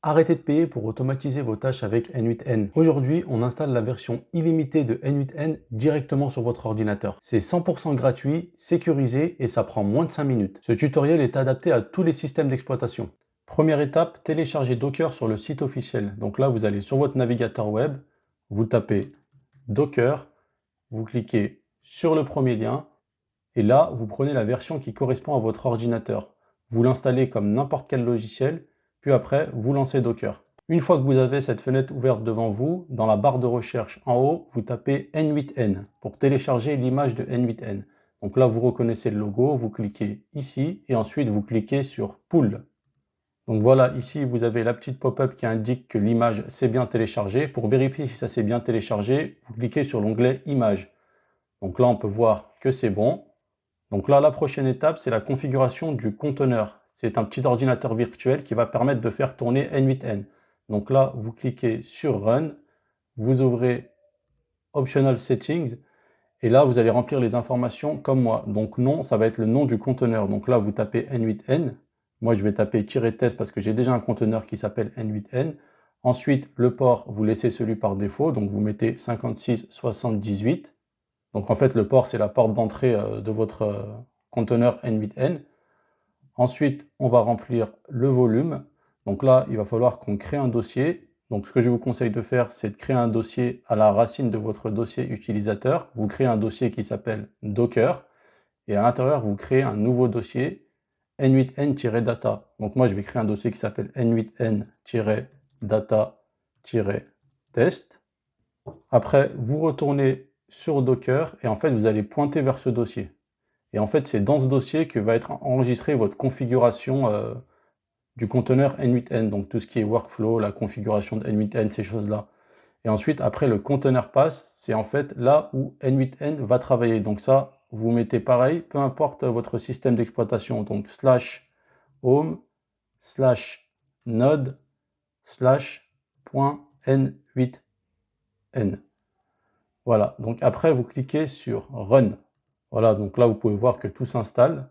Arrêtez de payer pour automatiser vos tâches avec N8N. Aujourd'hui, on installe la version illimitée de N8N directement sur votre ordinateur. C'est 100% gratuit, sécurisé et ça prend moins de 5 minutes. Ce tutoriel est adapté à tous les systèmes d'exploitation. Première étape, télécharger Docker sur le site officiel. Donc là, vous allez sur votre navigateur web, vous tapez Docker, vous cliquez sur le premier lien et là, vous prenez la version qui correspond à votre ordinateur. Vous l'installez comme n'importe quel logiciel, puis après, vous lancez Docker. Une fois que vous avez cette fenêtre ouverte devant vous, dans la barre de recherche en haut, vous tapez N8N pour télécharger l'image de N8N. Donc là, vous reconnaissez le logo, vous cliquez ici et ensuite vous cliquez sur Pull. Donc voilà, ici vous avez la petite pop-up qui indique que l'image s'est bien téléchargée. Pour vérifier si ça s'est bien téléchargé, vous cliquez sur l'onglet Images. Donc là, on peut voir que c'est bon. Donc là, la prochaine étape, c'est la configuration du conteneur. C'est un petit ordinateur virtuel qui va permettre de faire tourner N8N. Donc là, vous cliquez sur Run, vous ouvrez Optional Settings, et là, vous allez remplir les informations comme moi. Donc nom, ça va être le nom du conteneur. Donc là, vous tapez N8N. Moi, je vais taper "-test" parce que j'ai déjà un conteneur qui s'appelle N8N. Ensuite, le port, vous laissez celui par défaut. Donc vous mettez 5678. Donc en fait, le port, c'est la porte d'entrée de votre conteneur N8N. Ensuite, on va remplir le volume. Donc là, il va falloir qu'on crée un dossier. Donc ce que je vous conseille de faire, c'est de créer un dossier à la racine de votre dossier utilisateur. Vous créez un dossier qui s'appelle Docker. Et à l'intérieur, vous créez un nouveau dossier N8N-data. Donc moi, je vais créer un dossier qui s'appelle N8N-data-test. Après, vous retournez sur Docker et en fait, vous allez pointer vers ce dossier. Et en fait, c'est dans ce dossier que va être enregistrée votre configuration du conteneur N8N, donc tout ce qui est workflow, la configuration de N8N, ces choses-là. Et ensuite, après le conteneur pass, c'est en fait là où N8N va travailler. Donc ça, vous mettez pareil, peu importe votre système d'exploitation, donc /home /node .n8n. Voilà, donc après, vous cliquez sur Run. Voilà, donc là, vous pouvez voir que tout s'installe.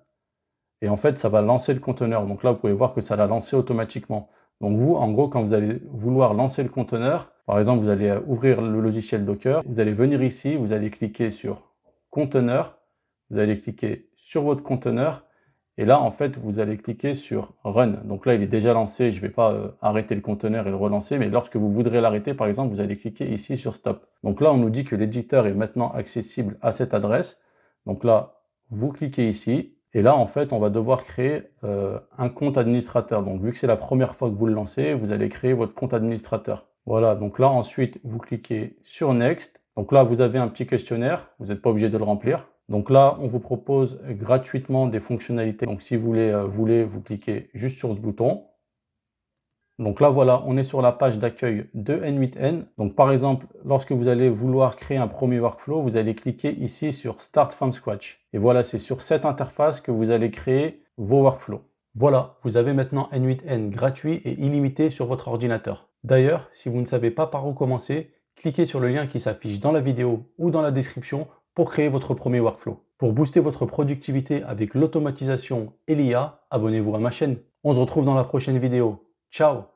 Et en fait, ça va lancer le conteneur. Donc là, vous pouvez voir que ça l'a lancé automatiquement. Donc vous, en gros, quand vous allez vouloir lancer le conteneur, par exemple, vous allez ouvrir le logiciel Docker, vous allez venir ici, vous allez cliquer sur Conteneur, vous allez cliquer sur votre conteneur, et là, en fait, vous allez cliquer sur Run. Donc là, il est déjà lancé, je ne vais pas arrêter le conteneur et le relancer, mais lorsque vous voudrez l'arrêter, par exemple, vous allez cliquer ici sur Stop. Donc là, on nous dit que l'éditeur est maintenant accessible à cette adresse. Donc là, vous cliquez ici, et là, en fait, on va devoir créer un compte administrateur. Donc, vu que c'est la première fois que vous le lancez, vous allez créer votre compte administrateur. Voilà, donc là, ensuite, vous cliquez sur Next. Donc là, vous avez un petit questionnaire, vous n'êtes pas obligé de le remplir. Donc là, on vous propose gratuitement des fonctionnalités. Donc si vous les voulez, vous cliquez juste sur ce bouton. Donc là, voilà, on est sur la page d'accueil de N8N. Donc par exemple, lorsque vous allez vouloir créer un premier workflow, vous allez cliquer ici sur Start from Scratch. Et voilà, c'est sur cette interface que vous allez créer vos workflows. Voilà, vous avez maintenant N8N gratuit et illimité sur votre ordinateur. D'ailleurs, si vous ne savez pas par où commencer, cliquez sur le lien qui s'affiche dans la vidéo ou dans la description pour créer votre premier workflow. Pour booster votre productivité avec l'automatisation et l'IA, abonnez-vous à ma chaîne. On se retrouve dans la prochaine vidéo. Ciao!